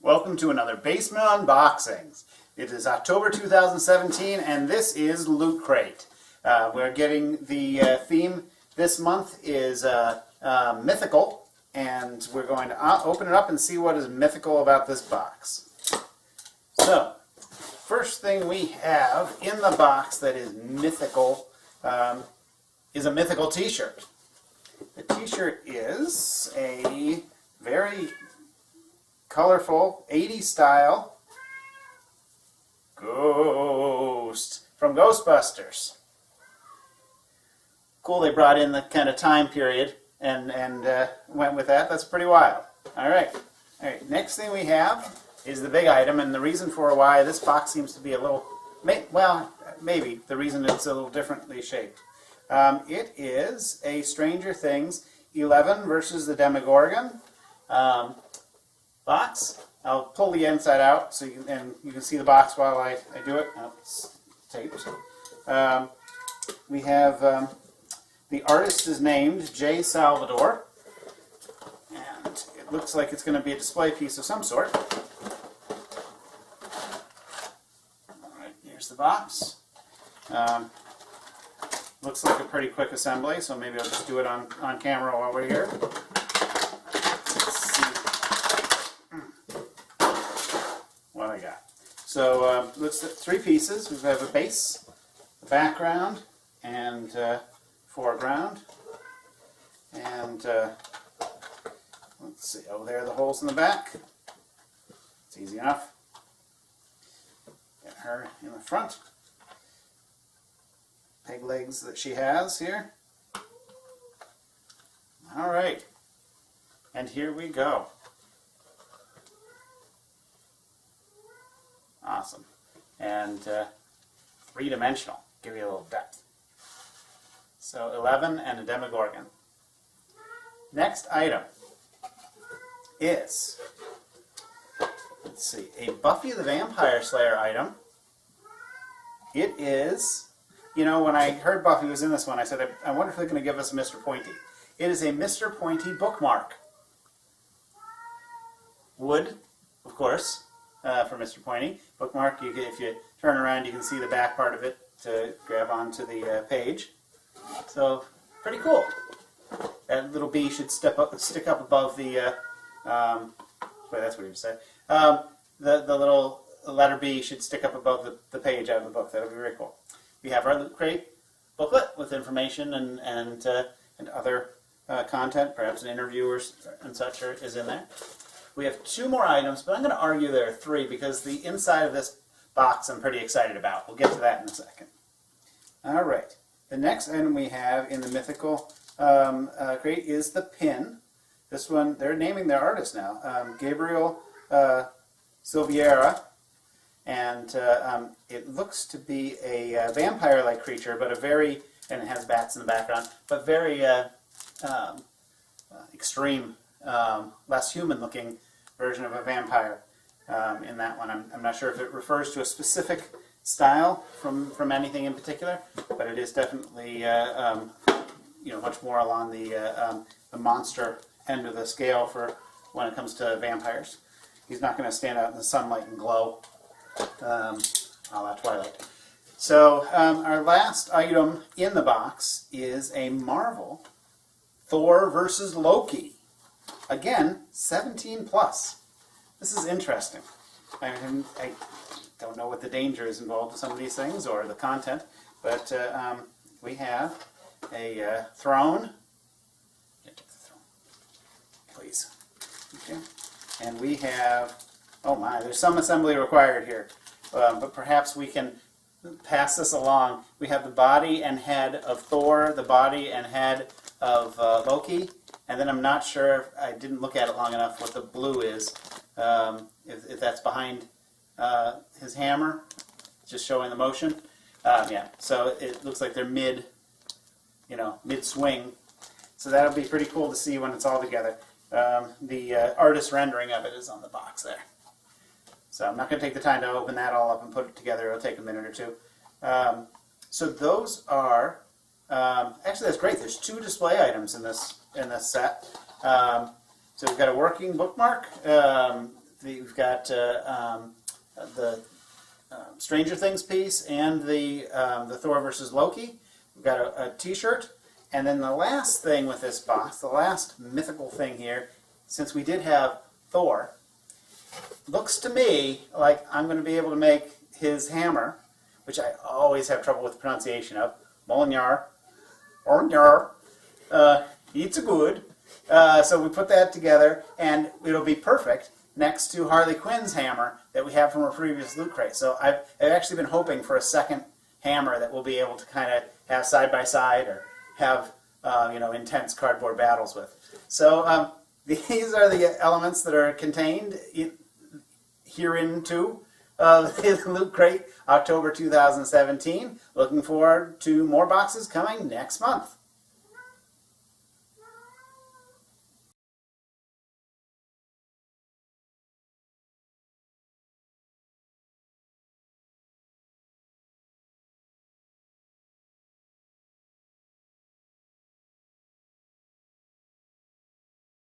Welcome to another Basement Unboxings. It is October 2017 and this is Loot Crate. We're getting the theme this month is Mythical, and we're going to open it up and see what is mythical about this box. So, first thing we have in the box that is mythical is a mythical t-shirt. The t-shirt is a very colorful 80s style ghost from Ghostbusters. Cool, they brought in the kind of time period and went with that. That's pretty wild. Alright, next thing we have is the big item, and the reason for why this box seems to be a little, well, maybe the reason it's a little differently shaped. It is a Stranger Things 11 versus the Demogorgon box. I'll pull the inside out so you can see the box while I do it. Oh, it's taped. We have the artist is named J. Salvador, and it looks like it's going to be a display piece of some sort. Alright, here's the box. Looks like a pretty quick assembly, so maybe I'll just do it on camera while we're here. Let's see what I got. So looks at three pieces. We have a base, a background, and foreground. And let's see, oh, there are the holes in the back. It's easy enough. Get her in the front. Peg legs that she has here. Alright, and here we go. Awesome. And three-dimensional, give you a little depth. So 11 and a Demogorgon. Next item is, let's see, a Buffy the Vampire Slayer item. It is, you know, when I heard Buffy was in this one, I said, I wonder if they're going to give us a Mr. Pointy. It is a Mr. Pointy bookmark. Wood, of course, for Mr. Pointy. Bookmark, if you turn around, you can see the back part of it to grab onto the page. So, pretty cool. That little B should stick up above the, wait, that's what you said. The little letter B should stick up above the page out of the book. That would be very cool. We have our Loot Crate booklet with information and other content, perhaps an interview and such is in there. We have two more items, but I'm going to argue there are three because the inside of this box I'm pretty excited about. We'll get to that in a second. All right. The next item we have in the Mythical crate is the pin. This one, they're naming their artist now, Gabriel Silveira. And it looks to be a vampire-like creature, but and it has bats in the background, but very extreme, less human-looking version of a vampire in that one. I'm not sure if it refers to a specific style from anything in particular, but it is definitely much more along the monster end of the scale for when it comes to vampires. He's not going to stand out in the sunlight and glow. A la Twilight. So our last item in the box is a Marvel Thor versus Loki. Again, 17 plus. This is interesting. I don't know what the danger is involved with some of these things or the content, but we have a throne. Get to the throne, please. Okay. And we have, oh my, there's some assembly required here, but perhaps we can pass this along. We have the body and head of Thor, the body and head of Loki, and then I'm not sure, I didn't look at it long enough, what the blue is, if that's behind his hammer, just showing the motion. Yeah, so it looks like they're mid-swing, so that'll be pretty cool to see when it's all together. The artist rendering of it is on the box there. So I'm not going to take the time to open that all up and put it together. It'll take a minute or two. So those are, actually that's great. There's two display items in this set. So we've got a working bookmark. we've got the Stranger Things piece and the Thor versus Loki. We've got a T-shirt, and then the last thing with this box, the last mythical thing here, since we did have Thor, looks to me like I'm going to be able to make his hammer, which I always have trouble with the pronunciation of, Mjolnir, it's a good. So we put that together, and it'll be perfect next to Harley Quinn's hammer that we have from our previous loot crate. So I've actually been hoping for a second hammer that we'll be able to kind of have side by side or have intense cardboard battles with. So these are the elements that are contained herein too. The Loot Crate, October 2017. Looking forward to more boxes coming next month.